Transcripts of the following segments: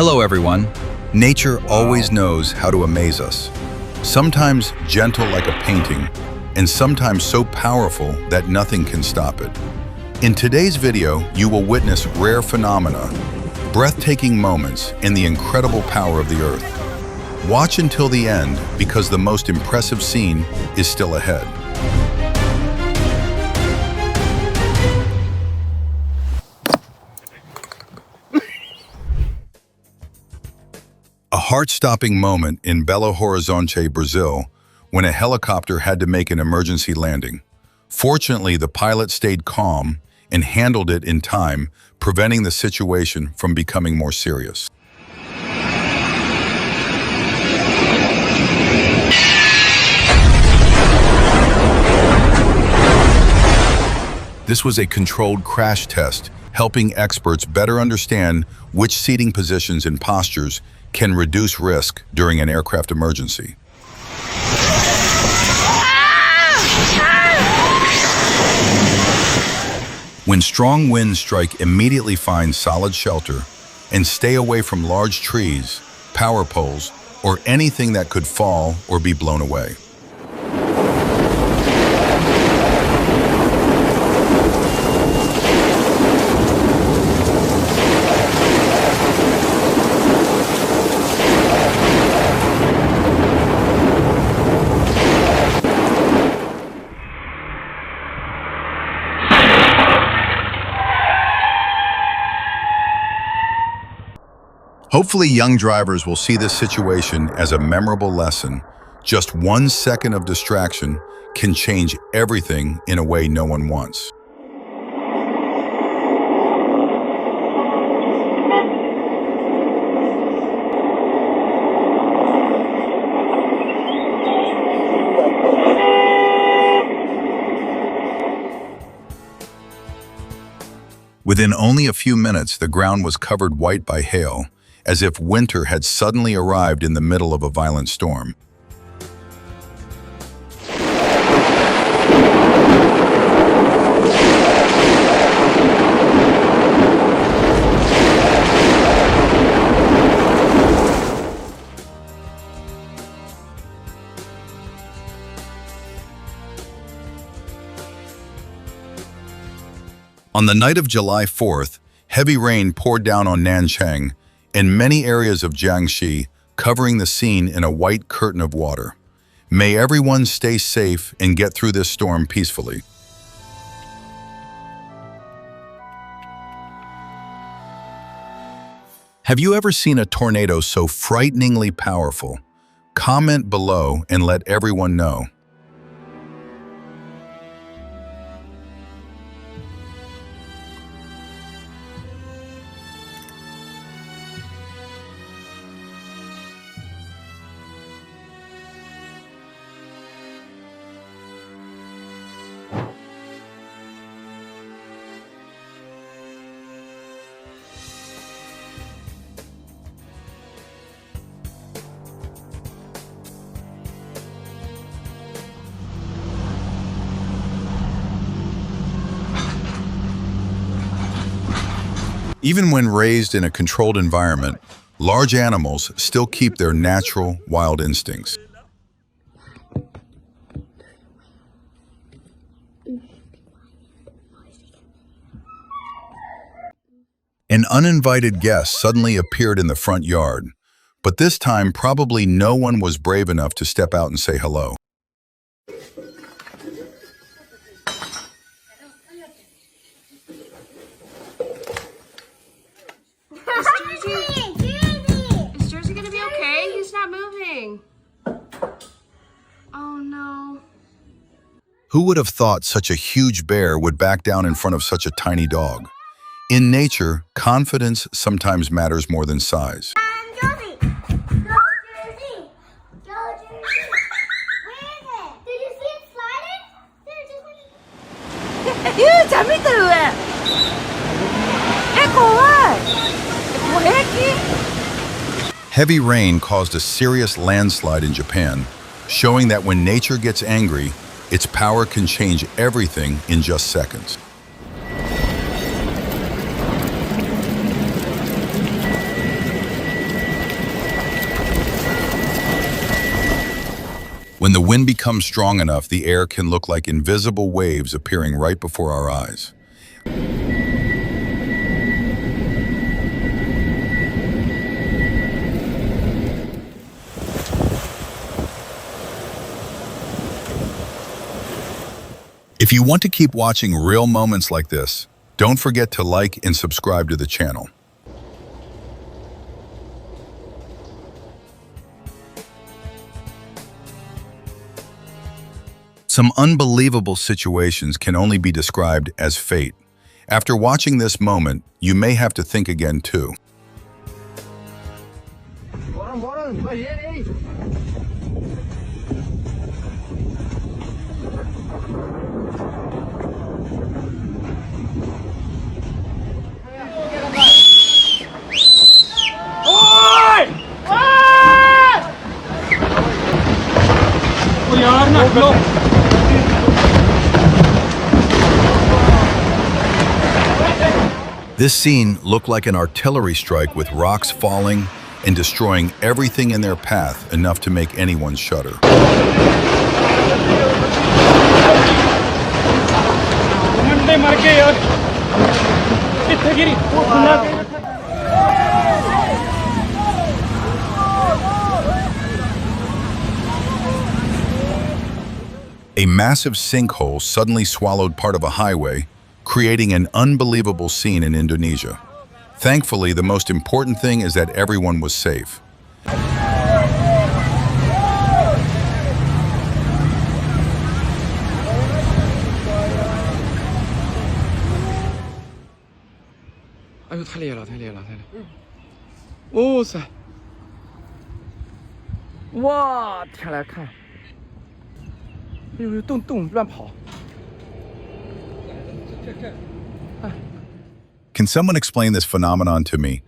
Hello everyone. Nature always knows how to amaze us. Sometimes gentle like a painting, and sometimes so powerful that nothing can stop it. In today's video, you will witness rare phenomena, breathtaking moments, and the incredible power of the earth. Watch until the end because the most impressive scene is still ahead. A heart-stopping moment in Belo Horizonte, Brazil, when a helicopter had to make an emergency landing. Fortunately, the pilot stayed calm and handled it in time, preventing the situation from becoming more serious. This was a controlled crash test, helping experts better understand which seating positions and postures can reduce risk during an aircraft emergency. When strong winds strike, immediately find solid shelter and stay away from large trees, power poles, or anything that could fall or be blown away. Hopefully, young drivers will see this situation as a memorable lesson. Just 1 second of distraction can change everything in a way no one wants. Within only a few minutes, the ground was covered white by hail, as if winter had suddenly arrived in the middle of a violent storm. On the night of July 4th, heavy rain poured down on Nanchang and many areas of Jiangxi, covering the scene in a white curtain of water. May everyone stay safe and get through this storm peacefully. Have you ever seen a tornado so frighteningly powerful? Comment below and let everyone know. Even when raised in a controlled environment, large animals still keep their natural, wild instincts. An uninvited guest suddenly appeared in the front yard, but this time probably no one was brave enough to step out and say hello. Is Jersey gonna be okay? He's not moving. Oh no. Who would have thought such a huge bear would back down in front of such a tiny dog? In nature, confidence sometimes matters more than size. Josie! Go, Jersey! Go, Jersey! Where is it? Did you see it sliding? There, just ゆうちゃん見てる上怖いもう平気 Heavy rain caused a serious landslide in Japan, showing that when nature gets angry, its power can change everything in just seconds. When the wind becomes strong enough, the air can look like invisible waves appearing right before our eyes. If you want to keep watching real moments like this, don't forget to like and subscribe to the channel. Some unbelievable situations can only be described as fate. After watching this moment, you may have to think again too. This scene looked like an artillery strike with rocks falling and destroying everything in their path, enough to make anyone shudder. A massive sinkhole suddenly swallowed part of a highway, creating an unbelievable scene in Indonesia. Thankfully, the most important thing is that everyone was safe. Ayo, 太烈了，太烈了，太烈了！哇塞！哇，天来看，哎呦，动乱跑！ Can someone explain this phenomenon to me?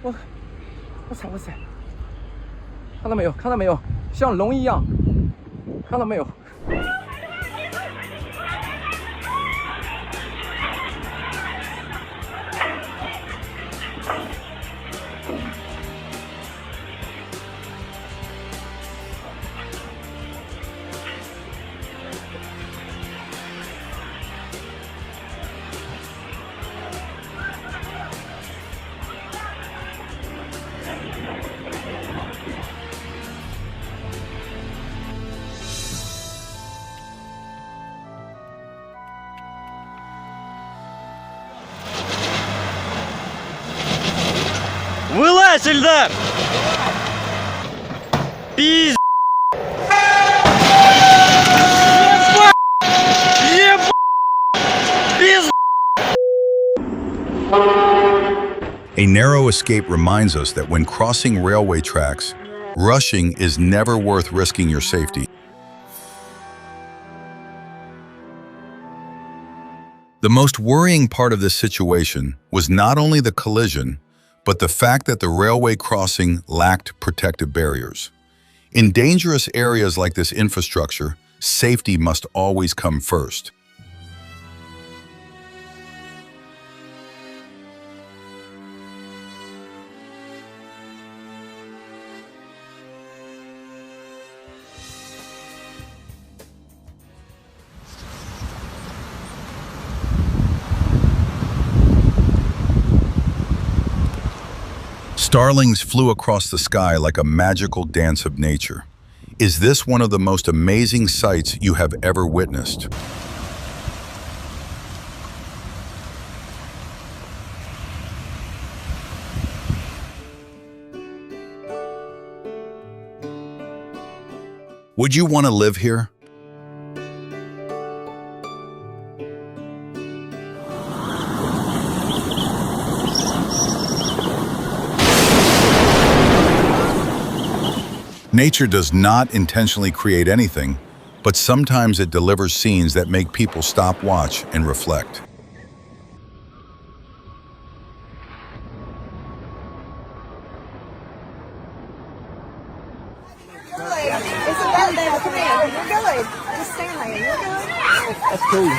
哇塞！看到没有？看到没有？像龙一样，看到没有？ Вылазь, Эльдар! Пиздец! A narrow escape reminds us that when crossing railway tracks, rushing is never worth risking your safety. The most worrying part of this situation was not only the collision, but the fact that the railway crossing lacked protective barriers. In dangerous areas like this infrastructure, safety must always come first. Starlings flew across the sky like a magical dance of nature. Is this one of the most amazing sights you have ever witnessed? Would you want to live here? Nature does not intentionally create anything, but sometimes it delivers scenes that make people stop, watch, and reflect. Isabel, there, come here. You're good. Just stand there. You're good. That's cool.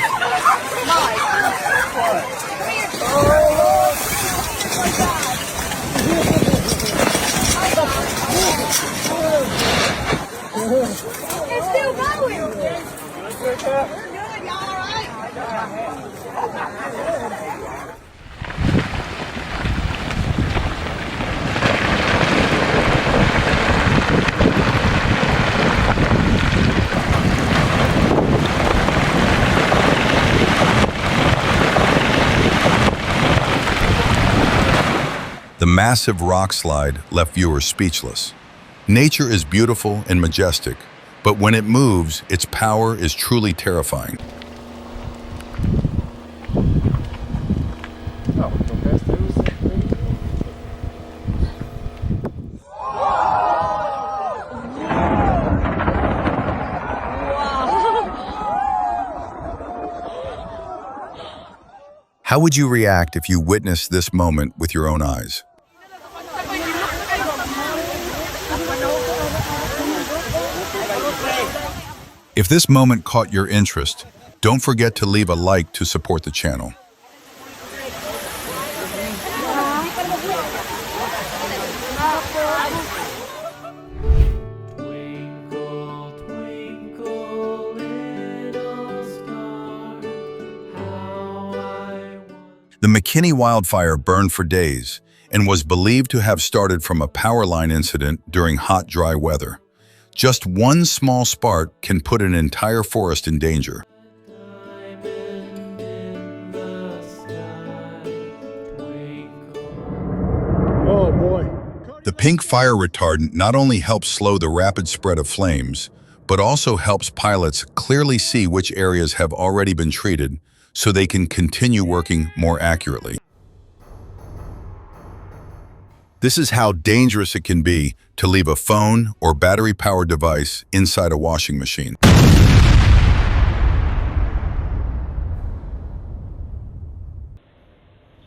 It's The massive rock slide left viewers speechless. Nature is beautiful and majestic, but when it moves, its power is truly terrifying. Oh, go past those. How would you react if you witnessed this moment with your own eyes? If this moment caught your interest, don't forget to leave a like to support the channel. Twinkle, twinkle, little star, how I The McKinney wildfire burned for days and was believed to have started from a power line incident during hot, dry weather. Just one small spark can put an entire forest in danger. diamond in the sky. Twinkle. Oh boy. The pink fire retardant not only helps slow the rapid spread of flames, but also helps pilots clearly see which areas have already been treated so they can continue working more accurately. This is how dangerous it can be to leave a phone or battery-powered device inside a washing machine.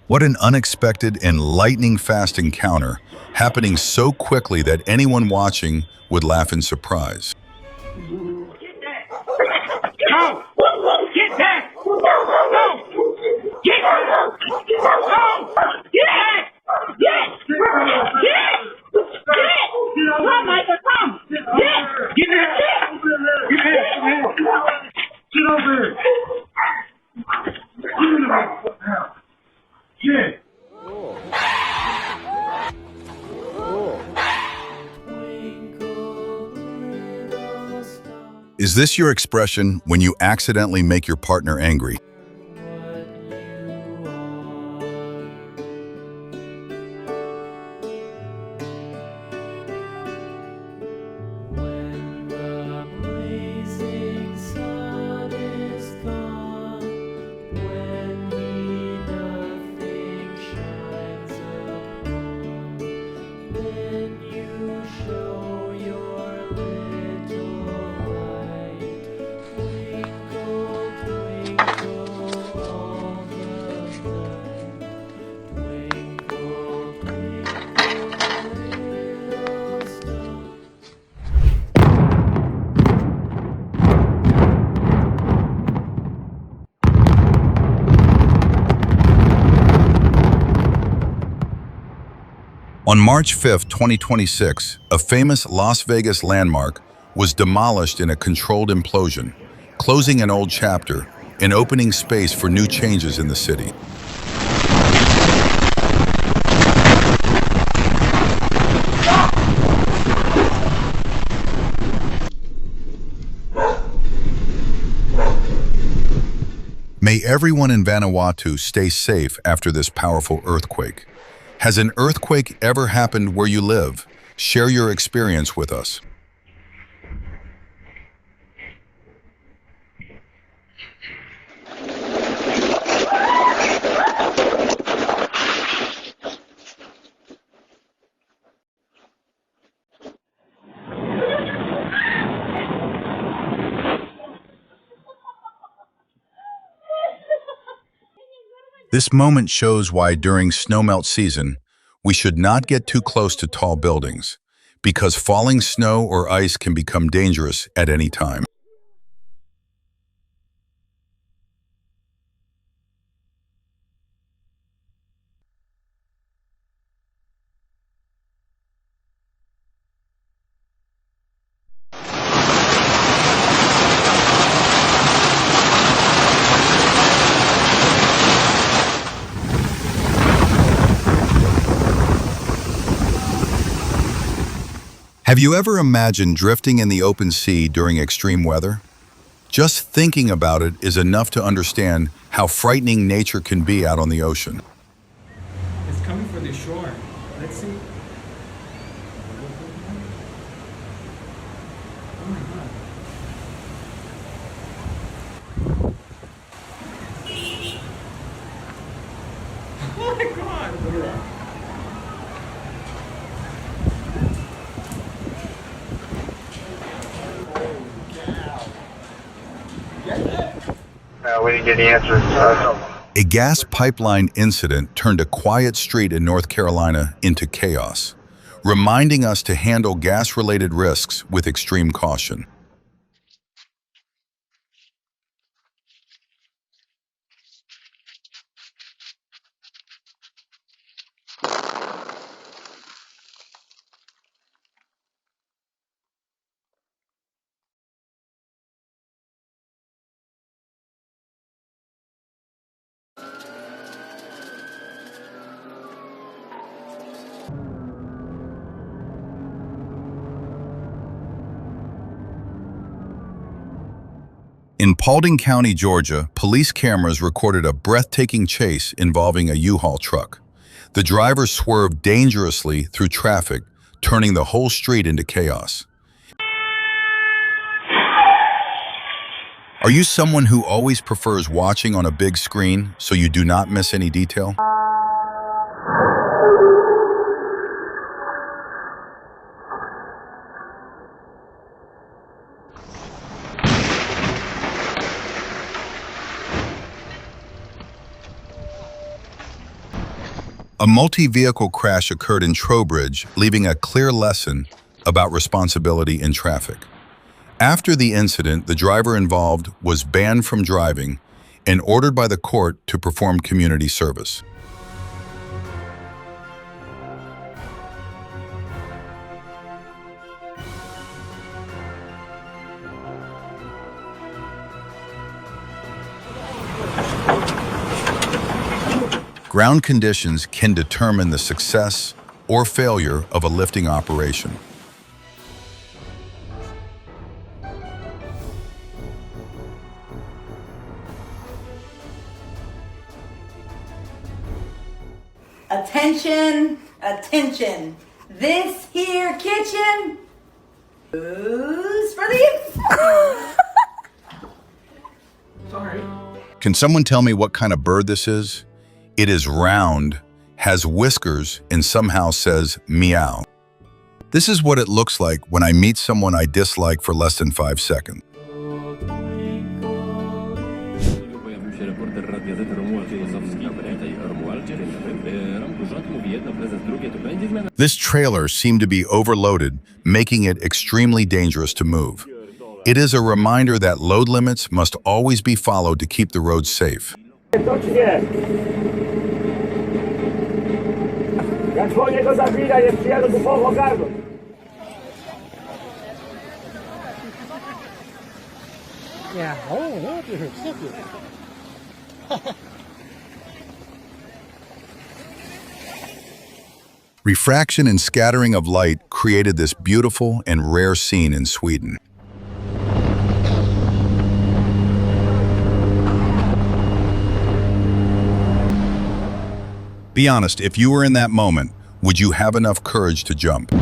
What an unexpected and lightning-fast encounter, happening so quickly that anyone watching would laugh in surprise. Go! Get back! Go! Get! Go! Get! Get! Get! Come, Michael, come! Get! Get here! Get over here! Get! Is this your expression when you accidentally make your partner angry? When the blazing sun is gone, when he nothing shines upon, then you show your little light. Twinkle, twinkle all the night. Twinkle, twinkle, little star. On March 5, 2026, a famous Las Vegas landmark was demolished in a controlled implosion, closing an old chapter and opening space for new changes in the city. May everyone in Vanuatu stay safe after this powerful earthquake. Has an earthquake ever happened where you live? Share your experience with us. This moment shows why during snowmelt season, we should not get too close to tall buildings, because falling snow or ice can become dangerous at any time. Have you ever imagined drifting in the open sea during extreme weather? Just thinking about it is enough to understand how frightening nature can be out on the ocean. It's coming for the shore. Let's see. Oh my god. Oh my god! Look at that. We didn't get the answers. A gas pipeline incident turned a quiet street in North Carolina into chaos, reminding us to handle gas-related risks with extreme caution. In Paulding County, Georgia, police cameras recorded a breathtaking chase involving a U-Haul truck. The driver swerved dangerously through traffic, turning the whole street into chaos. Are you someone who always prefers watching on a big screen so you do not miss any detail? A multi-vehicle crash occurred in Trowbridge, leaving a clear lesson about responsibility in traffic. After the incident, the driver involved was banned from driving and ordered by the court to perform community service. Ground conditions can determine the success or failure of a lifting operation. Attention, attention. This here kitchen is for the Sorry. Can someone tell me what kind of bird this is? It is round, has whiskers, and somehow says meow. This is what it looks like when I meet someone I dislike for less than 5 seconds. This trailer seemed to be overloaded, making it extremely dangerous to move. It is a reminder that load limits must always be followed to keep the roads safe. Refraction and scattering of light created this beautiful and rare scene in Sweden. Be honest, if you were in that moment, would you have enough courage to jump?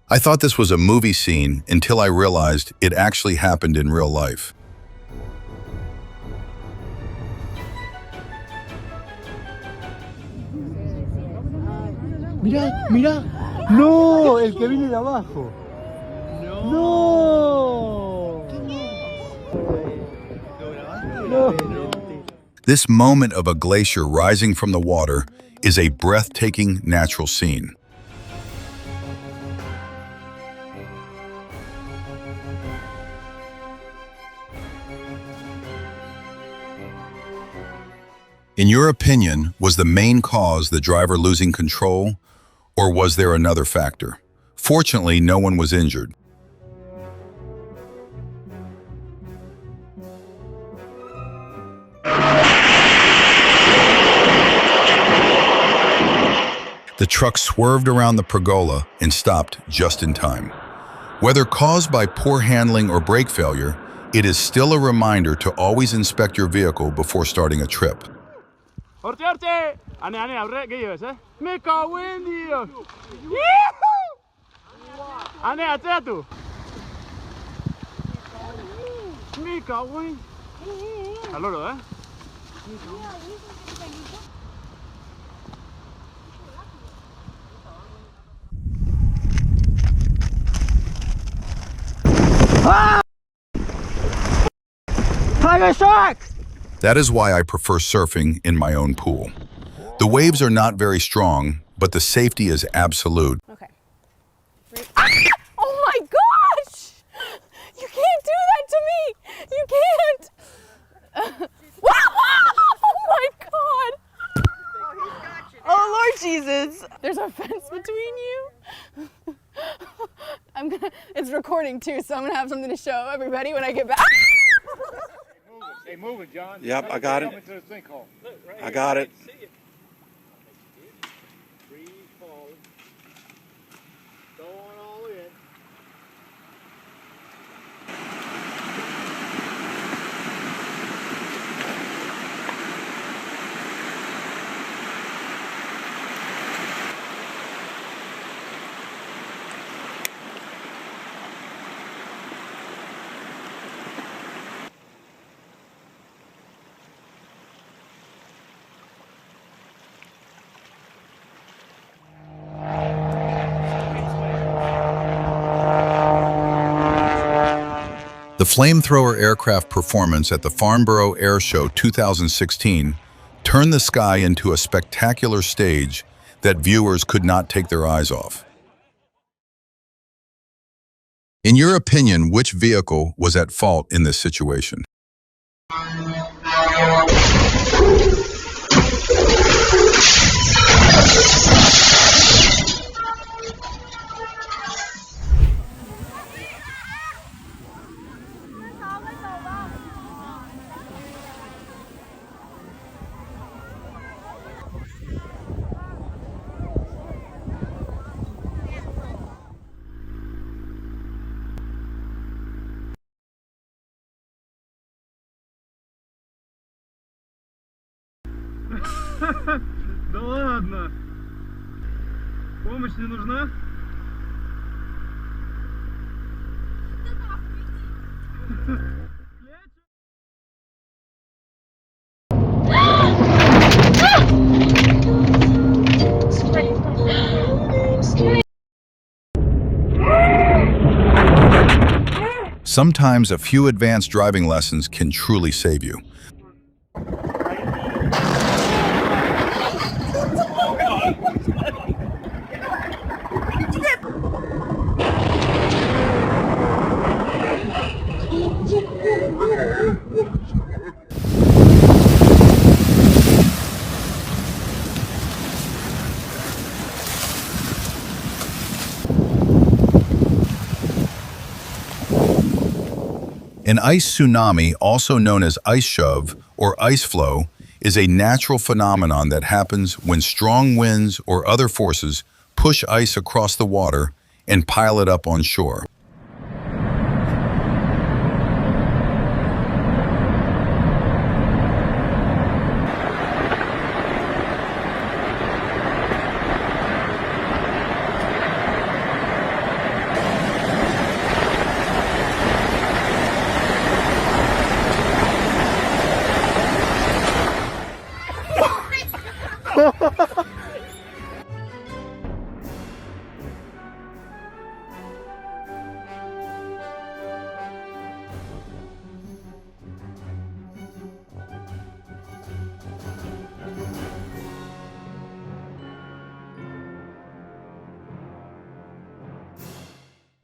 I thought this was a movie scene until I realized it actually happened in real life. Mirá, mirá. No, el que viene de abajo. No. No. This moment of a glacier rising from the water is a breathtaking natural scene. In your opinion, was the main cause the driver losing control, or was there another factor? Fortunately, no one was injured. The truck swerved around the pergola and stopped just in time. Whether caused by poor handling or brake failure, it is still a reminder to always inspect your vehicle before starting a trip. Orte, orte! Ane, aurre, ¿qué lleves, Me cago en Dios! Ane, atea tú! Me cago en... Al loro, Tiger shark! That is why I prefer surfing in my own pool. The waves are not very strong, but the safety is absolute. Okay. Oh my gosh! You can't do that to me! You can't! Oh my god! Oh Lord Jesus! There's a fence between you. It's recording too, so I'm gonna have something to show everybody when I get back. Hey, move it, John. Yep, I got it. I got it. Freeze, fall. Go on all in. The flamethrower aircraft performance at the Farnborough Air Show 2016 turned the sky into a spectacular stage that viewers could not take their eyes off. In your opinion, which vehicle was at fault in this situation? Да ладно. Помощь не нужна? Sometimes a few advanced driving lessons can truly save you. An ice tsunami, also known as ice shove or ice flow, is a natural phenomenon that happens when strong winds or other forces push ice across the water and pile it up on shore.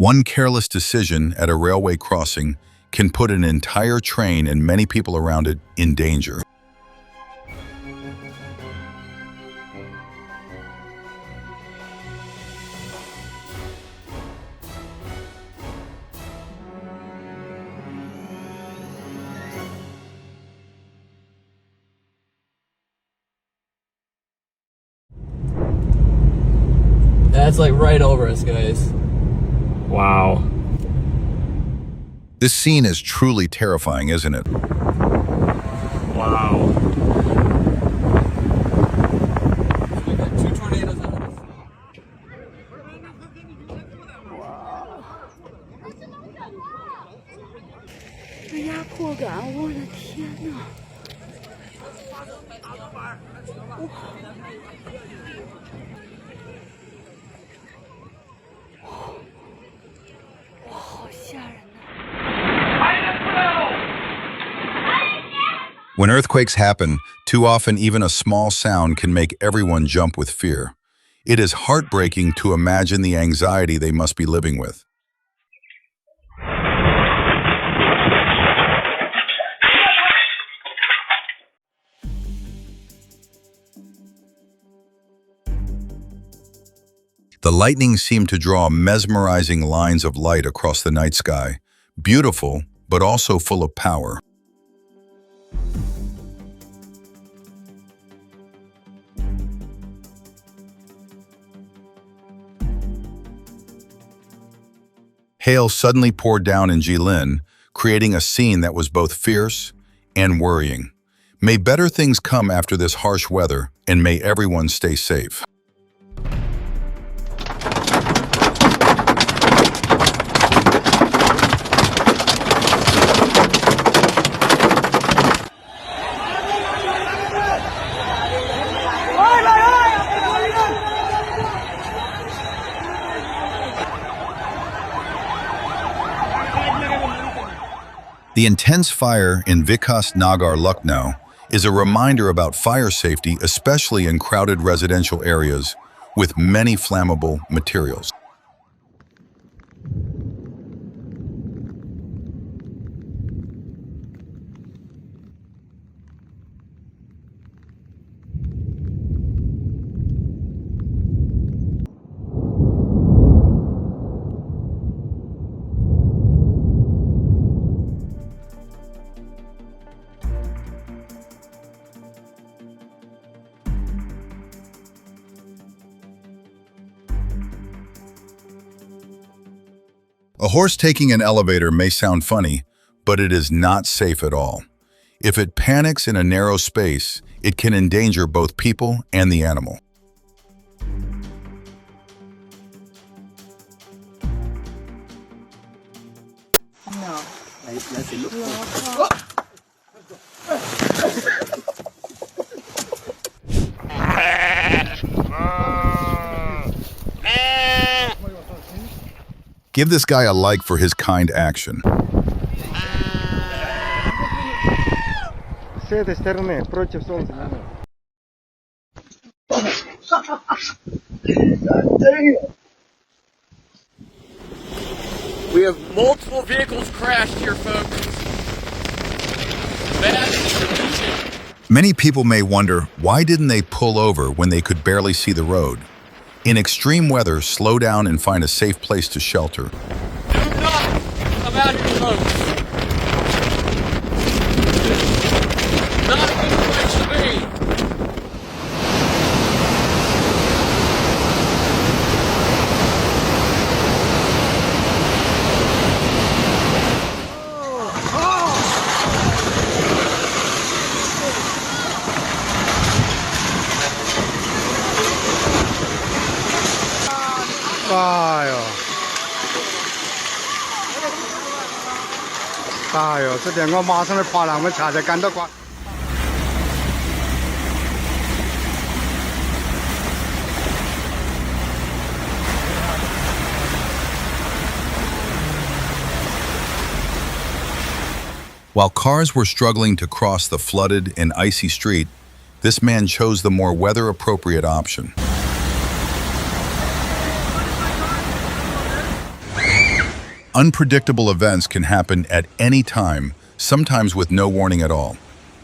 One careless decision at a railway crossing can put an entire train and many people around it in danger. That's like right over us, guys. Wow. This scene is truly terrifying, isn't it? Wow. We got 2 tornadoes on us. When earthquakes happen, too often even a small sound can make everyone jump with fear. It is heartbreaking to imagine the anxiety they must be living with. The lightning seemed to draw mesmerizing lines of light across the night sky, beautiful, but also full of power. Hail suddenly poured down in Jilin, creating a scene that was both fierce and worrying. May better things come after this harsh weather, and may everyone stay safe. The intense fire in Vikas Nagar, Lucknow, is a reminder about fire safety, especially in crowded residential areas with many flammable materials. A horse taking an elevator may sound funny, but it is not safe at all. If it panics in a narrow space, it can endanger both people and the animal. Give this guy a like for his kind action. С этой стороны, против солнца. We have multiple vehicles crashed here, folks. Bad situation. Many people may wonder, why didn't they pull over when they could barely see the road? In extreme weather, slow down and find a safe place to shelter. Do not come out here, folks. Not a good place to be. Tayo. Tayo, 这点我马上就跑了，我查着赶到关。While cars were struggling to cross the flooded and icy street, this man chose the more weather-appropriate option. Unpredictable events can happen at any time, sometimes with no warning at all.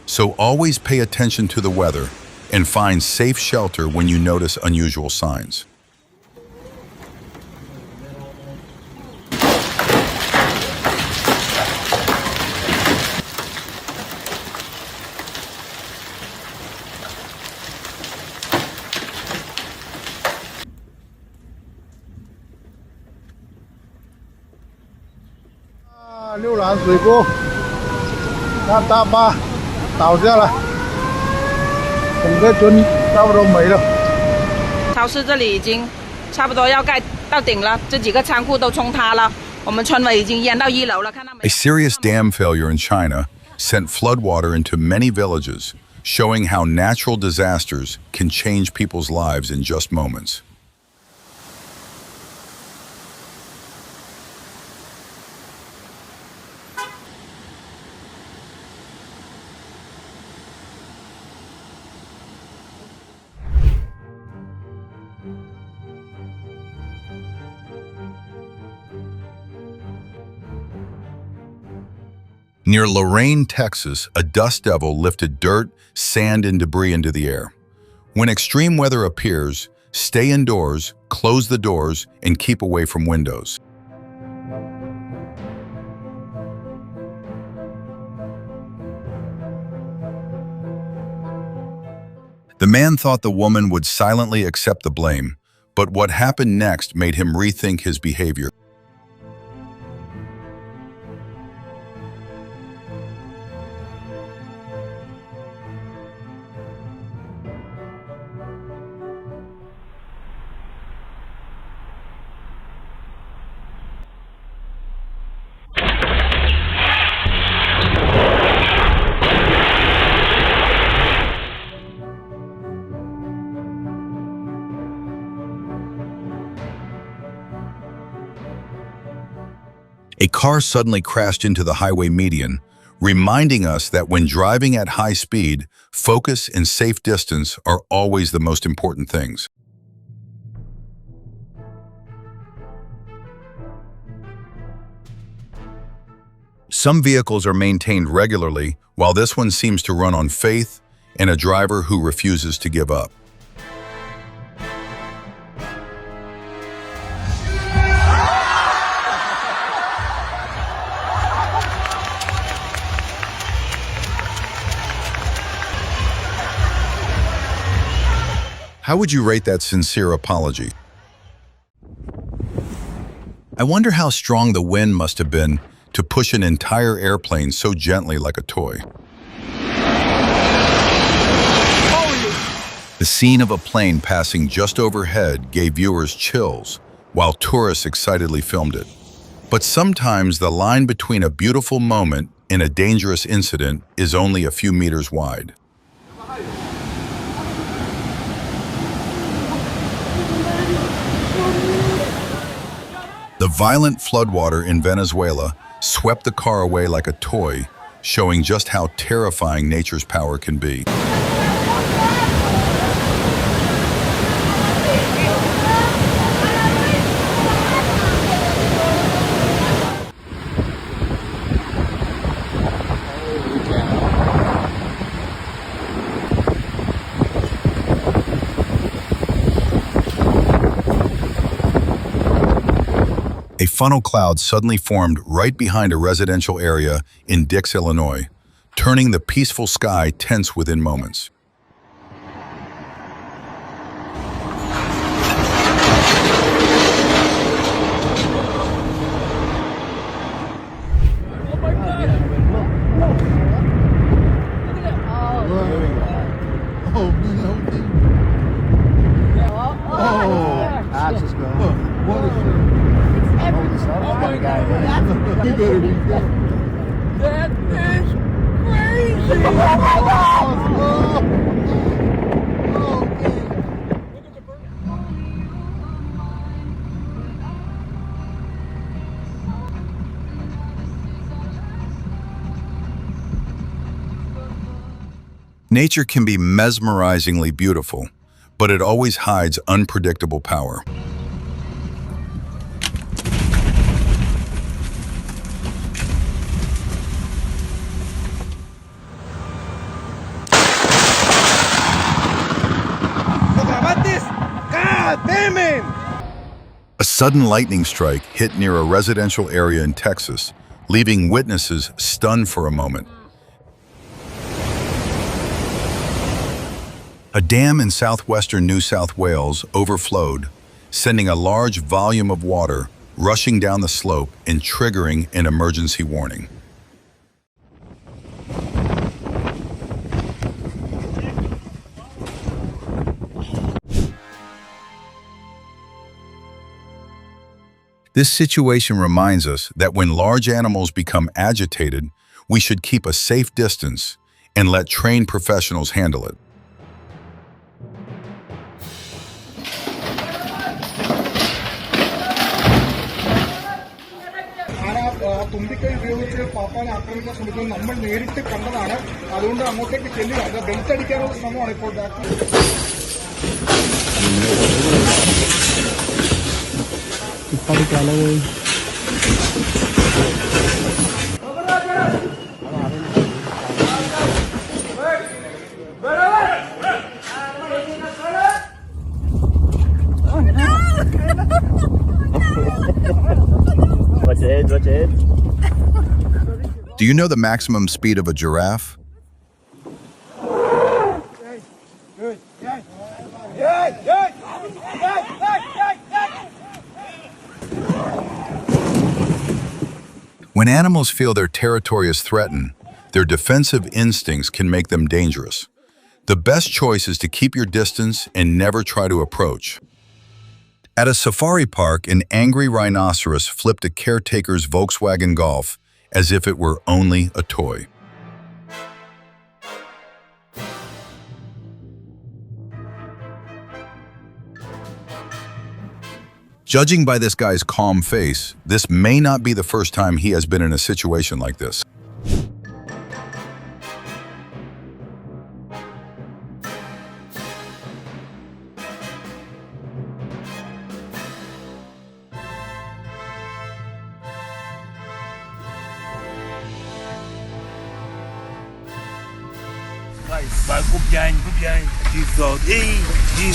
So always pay attention to the weather and find safe shelter when you notice unusual signs. À, lưu lãng水沟，那大巴倒下了，整个村差不多没了。超市这里已经差不多要盖到顶了，这几个仓库都冲塌了，我们村委已经淹到1楼了，看到没？ A serious dam failure in China sent floodwater into many villages, showing how natural disasters can change people's lives in just moments. Near Lorain, Texas, a dust devil lifted dirt, sand, and debris into the air. When extreme weather appears, stay indoors, close the doors, and keep away from windows. The man thought the woman would silently accept the blame, but what happened next made him rethink his behavior. A car suddenly crashed into the highway median, reminding us that when driving at high speed, focus and safe distance are always the most important things. Some vehicles are maintained regularly, while this one seems to run on faith and a driver who refuses to give up. How would you rate that sincere apology? I wonder how strong the wind must have been to push an entire airplane so gently like a toy. The scene of a plane passing just overhead gave viewers chills, while tourists excitedly filmed it. But sometimes the line between a beautiful moment and a dangerous incident is only a few meters wide. The violent floodwater in Venezuela swept the car away like a toy, showing just how terrifying nature's power can be. A funnel cloud suddenly formed right behind a residential area in Dix, Illinois, turning the peaceful sky tense within moments. Nature can be mesmerizingly beautiful, but it always hides unpredictable power. sudden lightning strike hit near a residential area in Texas, leaving witnesses stunned for a moment. A dam in southwestern New South Wales overflowed, sending a large volume of water rushing down the slope and triggering an emergency warning. This situation reminds us that when large animals become agitated, we should keep a safe distance and let trained professionals handle it. തുമ്പിക്കൈ ഉപയോഗിച്ച് പാപ്പാനെ ആക്രമിക്കാൻ ശ്രമിക്കുന്നത് നമ്മൾ നേരിട്ട് കണ്ടതാണ്. അതുകൊണ്ട് അങ്ങോട്ടേക്ക് ചെല്ലുക. അത് ബെൽറ്റ് അടിക്കാനുള്ള ശ്രമമാണ് ഇപ്പോൾ Watch your head, watch your head. Do you know the maximum speed of a giraffe? When animals feel their territory is threatened, their defensive instincts can make them dangerous. The best choice is to keep your distance and never try to approach. At a safari park, an angry rhinoceros flipped a caretaker's Volkswagen Golf as if it were only a toy. Judging by this guy's calm face, this may not be the first time he has been in a situation like this.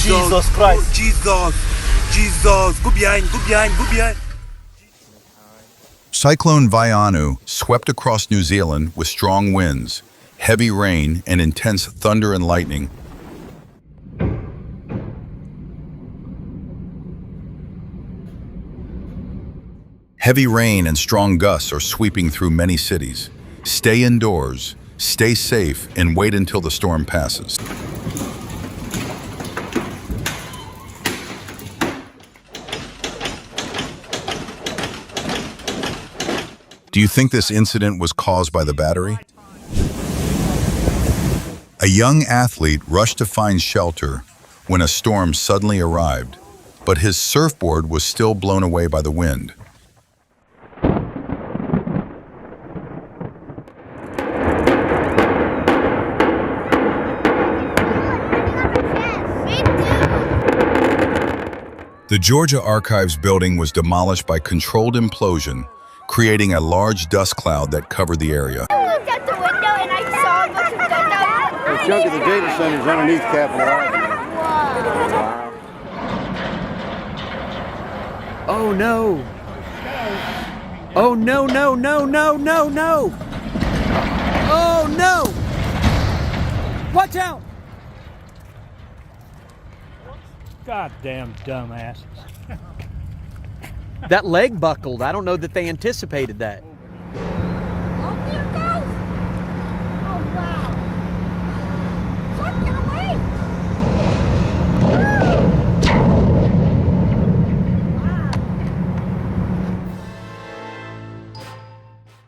Jesus Christ. Jesus, go behind, go behind, go behind. Cyclone Vaianu swept across New Zealand with strong winds, heavy rain, and intense thunder and lightning. Heavy rain and strong gusts are sweeping through many cities. Stay indoors, stay safe, and wait until the storm passes. Do you think this incident was caused by the battery? A young athlete rushed to find shelter when a storm suddenly arrived, but his surfboard was still blown away by the wind. The Georgia Archives building was demolished by controlled implosion, creating a large dust cloud that covered the area. I looked out the window and I saw a bunch of dust. A chunk of the data centers underneath Capitol Avenue. Oh no! Oh no, no, no, no, no, no! Oh no! Watch out! Goddamn dumbasses. That leg buckled. I don't know that they anticipated that. Oh, there it goes. Oh, wow. Fuck your way.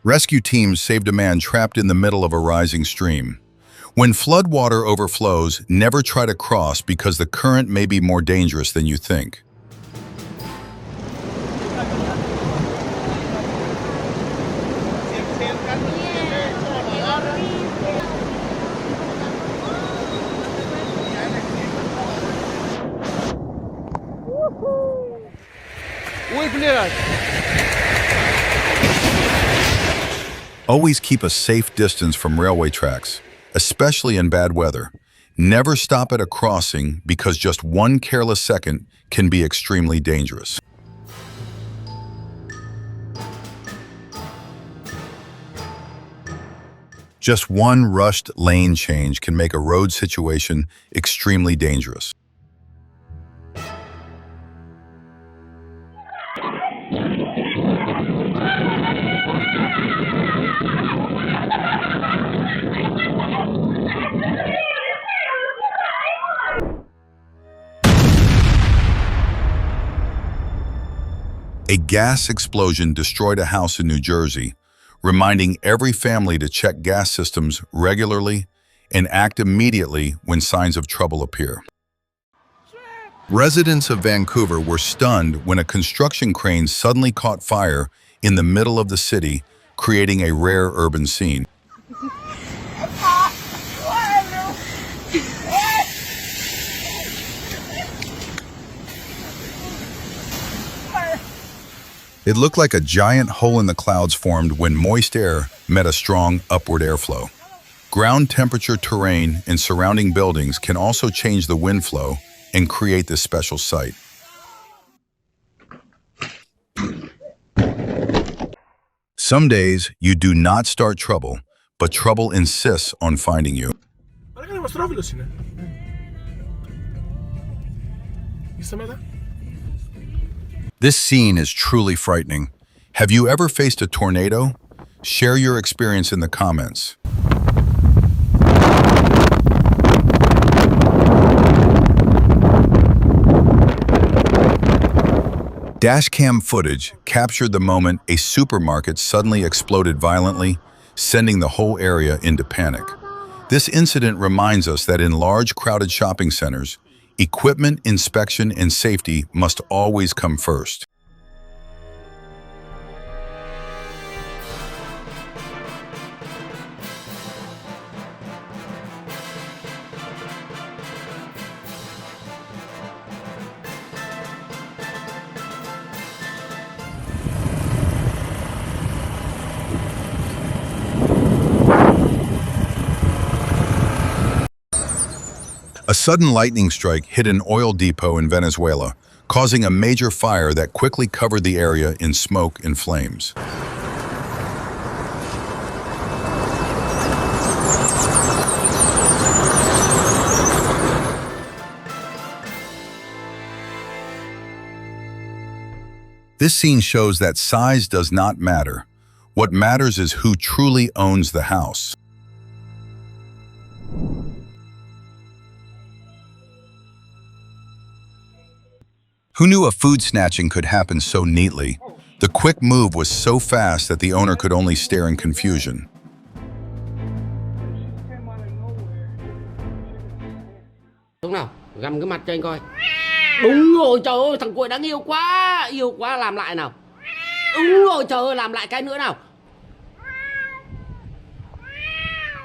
Rescue teams saved a man trapped in the middle of a rising stream. When floodwater overflows, never try to cross because the current may be more dangerous than you think. Always keep a safe distance from railway tracks, especially in bad weather. Never stop at a crossing because just one careless second can be extremely dangerous. Just one rushed lane change can make a road situation extremely dangerous. A gas explosion destroyed a house in New Jersey, reminding every family to check gas systems regularly and act immediately when signs of trouble appear. Residents of Vancouver were stunned when a construction crane suddenly caught fire in the middle of the city, creating a rare urban scene. It looked like a giant hole in the clouds formed when moist air met a strong upward airflow. Ground temperature terrain and surrounding buildings can also change the wind flow and create this special sight. Some days you do not start trouble, but trouble insists on finding you. This scene is truly frightening. Have you ever faced a tornado? Share your experience in the comments. Dashcam footage captured the moment a supermarket suddenly exploded violently, sending the whole area into panic. This incident reminds us that in large, crowded shopping centers, equipment, inspection, and safety must always come first. A sudden lightning strike hit an oil depot in Venezuela, causing a major fire that quickly covered the area in smoke and flames. This scene shows that size does not matter. What matters is who truly owns the house. Who knew a food snatching could happen so neatly? The quick move was so fast that the owner could only stare in confusion. Đúng nào, găm cái mặt cho anh coi. Đúng rồi, trời ơi, thằng Cuội đáng yêu quá, làm lại nào. Đúng rồi, trời ơi, làm lại cái nữa nào.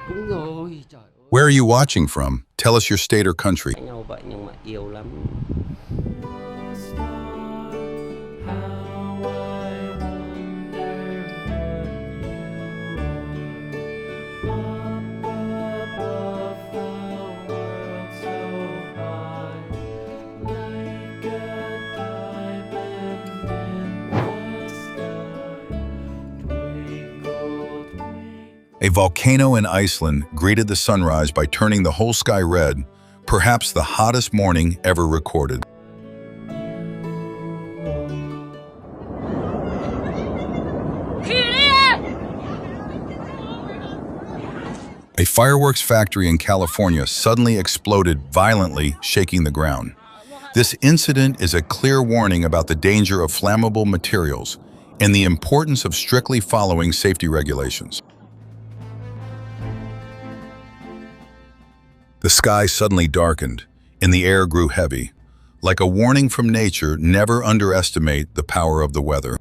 Đúng rồi, trời ơi. Where are you watching from? Tell us your state or country. Nhau vậy nhưng mà yêu lắm. A volcano in Iceland greeted the sunrise by turning the whole sky red, perhaps the hottest morning ever recorded. A fireworks factory in California suddenly exploded violently, shaking the ground. This incident is a clear warning about the danger of flammable materials and the importance of strictly following safety regulations. The sky suddenly darkened, and the air grew heavy. Like a warning from nature, never underestimate the power of the weather.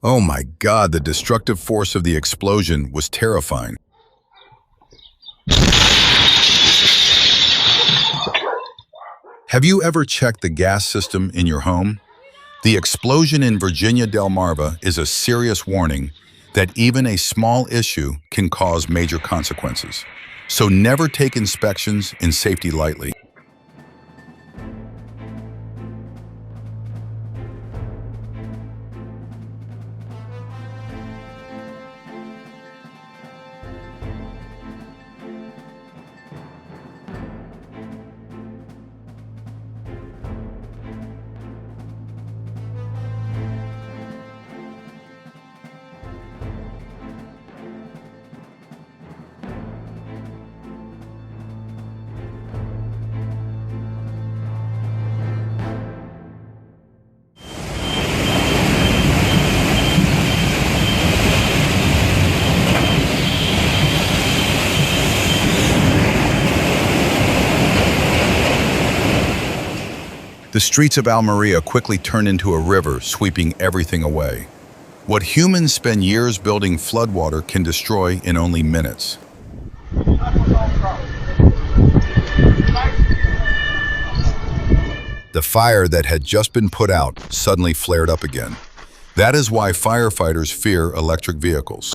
Oh my God, the destructive force of the explosion was terrifying. Have you ever checked the gas system in your home? The explosion in Virginia Delmarva is a serious warning, that even a small issue can cause major consequences. So never take inspections and safety lightly. The streets of Almeria quickly turn into a river, sweeping everything away. What humans spend years building floodwater can destroy in only minutes. The fire that had just been put out suddenly flared up again. That is why firefighters fear electric vehicles.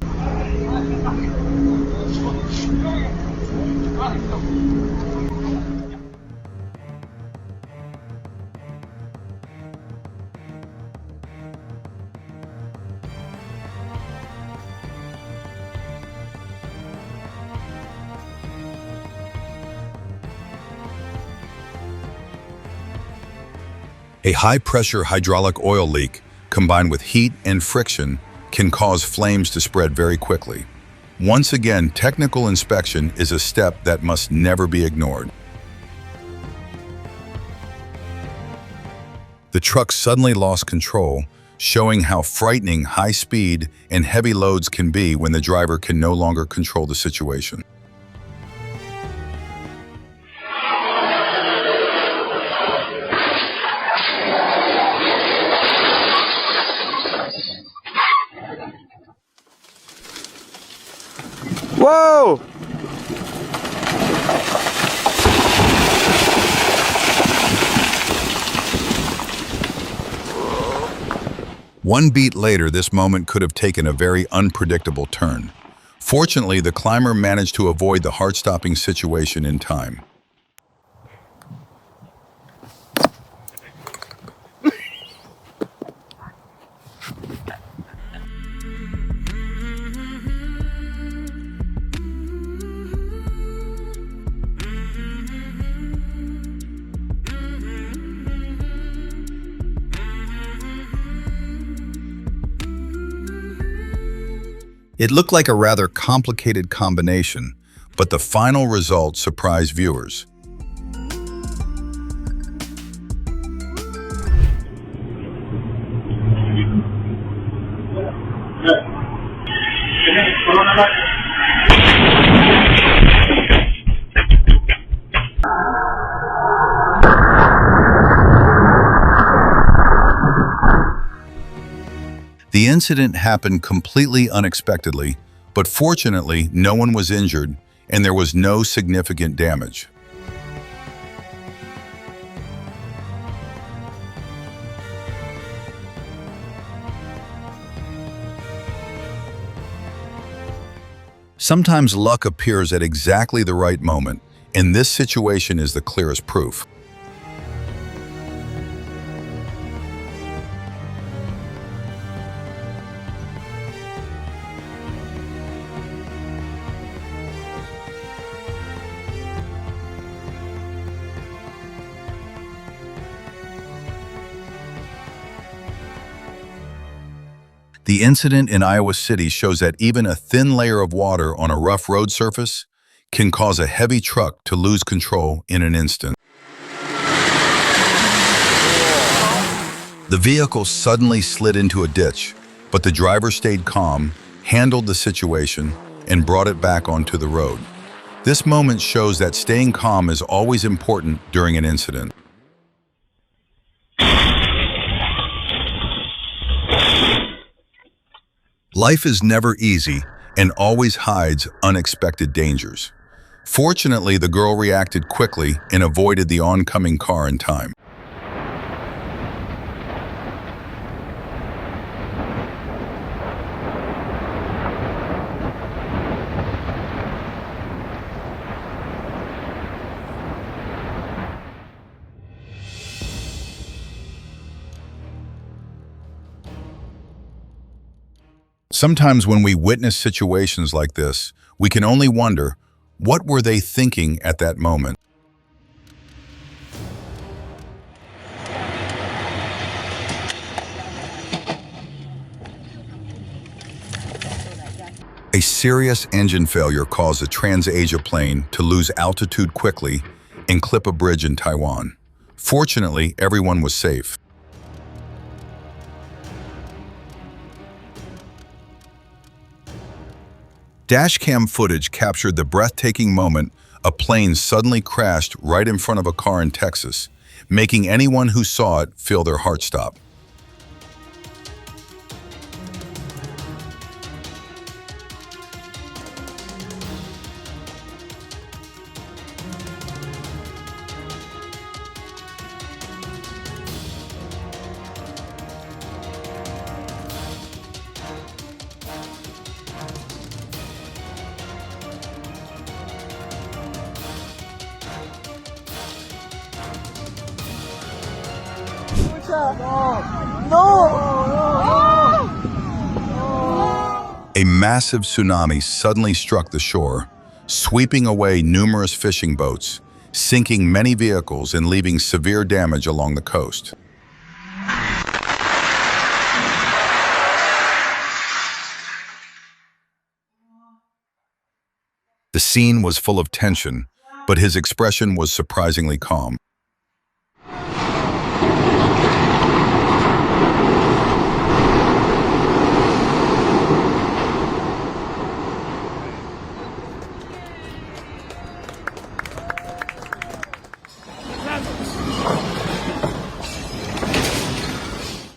A high-pressure hydraulic oil leak, combined with heat and friction, can cause flames to spread very quickly. Once again, technical inspection is a step that must never be ignored. The truck suddenly lost control, showing how frightening high speed and heavy loads can be when the driver can no longer control the situation. Whoa! One beat later, this moment could have taken a very unpredictable turn. Fortunately, the climber managed to avoid the heart-stopping situation in time. It looked like a rather complicated combination, but the final result surprised viewers. The incident happened completely unexpectedly, but fortunately, no one was injured and there was no significant damage. Sometimes luck appears at exactly the right moment, and this situation is the clearest proof. The incident in Iowa City shows that even a thin layer of water on a rough road surface can cause a heavy truck to lose control in an instant. The vehicle suddenly slid into a ditch, but the driver stayed calm, handled the situation, and brought it back onto the road. This moment shows that staying calm is always important during an incident. Life is never easy and always hides unexpected dangers. Fortunately, the girl reacted quickly and avoided the oncoming car in time. Sometimes when we witness situations like this, we can only wonder, what were they thinking at that moment? A serious engine failure caused a Trans-Asia plane to lose altitude quickly and clip a bridge in Taiwan. Fortunately, everyone was safe. Dashcam footage captured the breathtaking moment a plane suddenly crashed right in front of a car in Texas, making anyone who saw it feel their heart stop. A massive tsunami suddenly struck the shore, sweeping away numerous fishing boats, sinking many vehicles and leaving severe damage along the coast. The scene was full of tension, but his expression was surprisingly calm.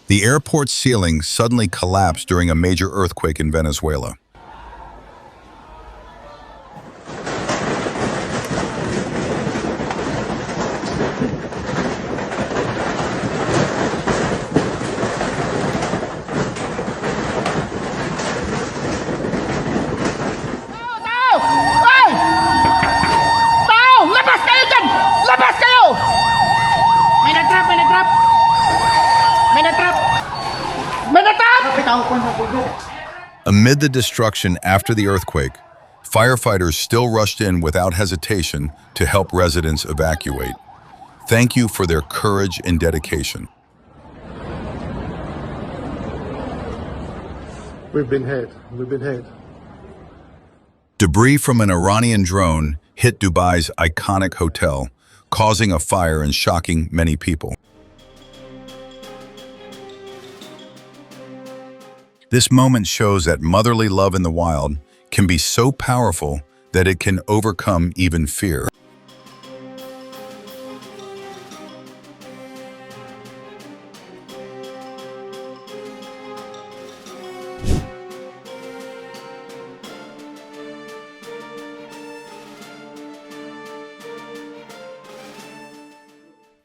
The airport's ceiling suddenly collapsed during a major earthquake in Venezuela. Amid the destruction after the earthquake, firefighters still rushed in without hesitation to help residents evacuate. Thank you for their courage and dedication. We've been hit. We've been hit. Debris from an Iranian drone hit Dubai's iconic hotel, causing a fire and shocking many people. This moment shows that motherly love in the wild can be so powerful that it can overcome even fear.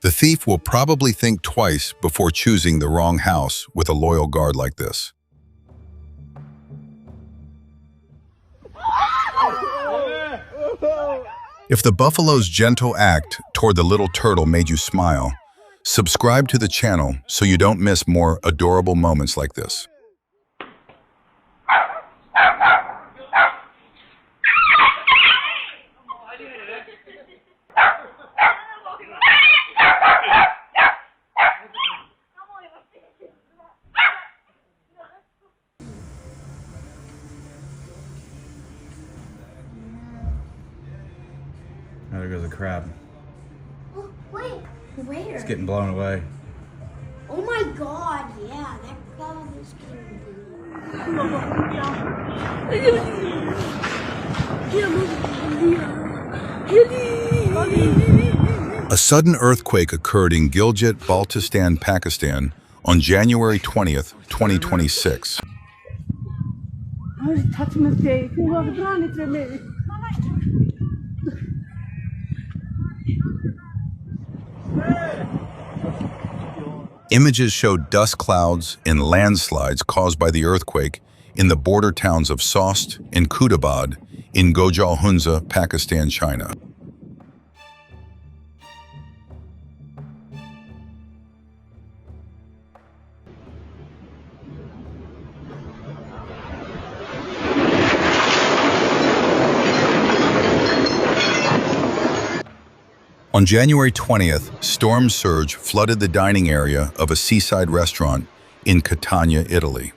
The thief will probably think twice before choosing the wrong house with a loyal guard like this. If the buffalo's gentle act toward the little turtle made you smile, subscribe to the channel so you don't miss more adorable moments like this. Oh, there goes a crab. Oh, wait, where? It's getting blown away. Oh my god, yeah, that crab is getting A sudden earthquake occurred in Gilgit-Baltistan, Pakistan on January 20th, 2026. Images showed dust clouds and landslides caused by the earthquake in the border towns of Sost and Kudabad in Gojal Hunza, Pakistan, China. On January 20th, storm surge flooded the dining area of a seaside restaurant in Catania, Italy.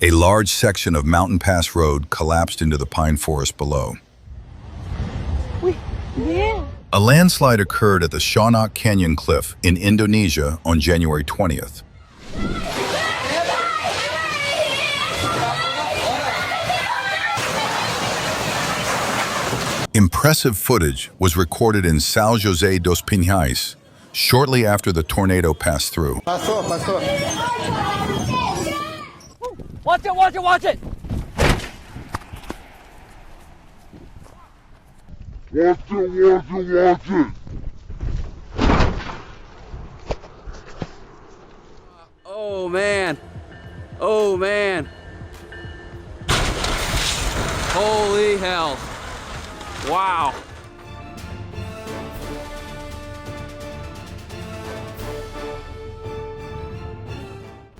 A large section of Mountain Pass Road collapsed into the pine forest below. A landslide occurred at the Shawnak Canyon Cliff in Indonesia on January 20th. Impressive footage was recorded in São José dos Pinhais shortly after the tornado passed through. Watch it, watch it, watch it! Watch it. Oh man. Oh man. Holy hell. Wow.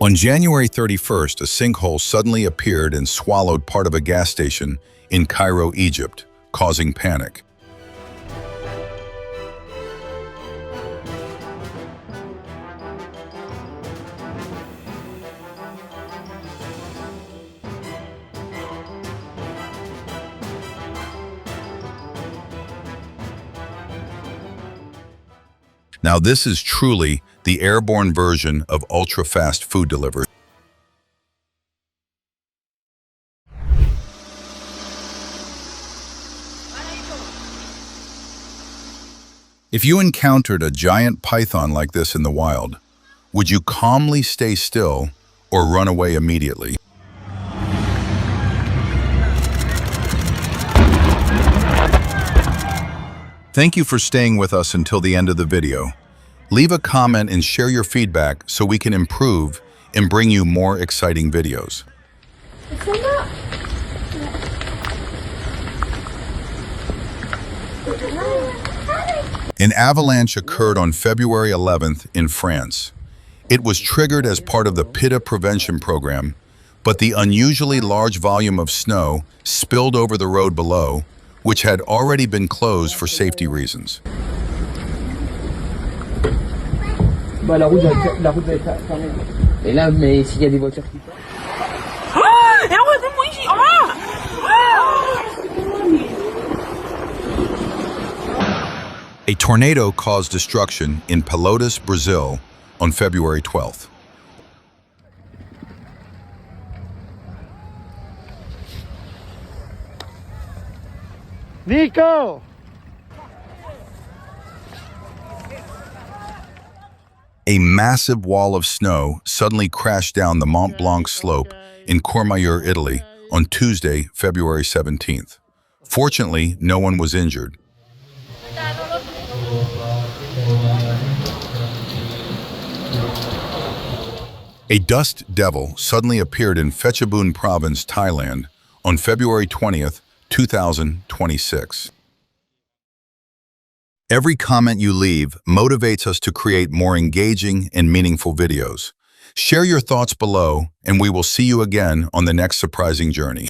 On January 31st, a sinkhole suddenly appeared and swallowed part of a gas station in Cairo, Egypt, causing panic. Now this is truly the airborne version of ultra-fast food delivery. If you encountered a giant python like this in the wild, would you calmly stay still or run away immediately? Thank you for staying with us until the end of the video. Leave a comment and share your feedback so we can improve and bring you more exciting videos. An avalanche occurred on February 11th in France. It was triggered as part of the PITA prevention program, but the unusually large volume of snow spilled over the road below, which had already been closed for safety reasons. A tornado caused destruction in Pelotas, Brazil on February 12th. Nico! A massive wall of snow suddenly crashed down the Mont Blanc slope in Courmayeur, Italy on Tuesday, February 17th. Fortunately, no one was injured. A dust devil suddenly appeared in Phetchabun province, Thailand on February 20th, 2026. Every comment you leave motivates us to create more engaging and meaningful videos. Share your thoughts below, and we will see you again on the next surprising journey.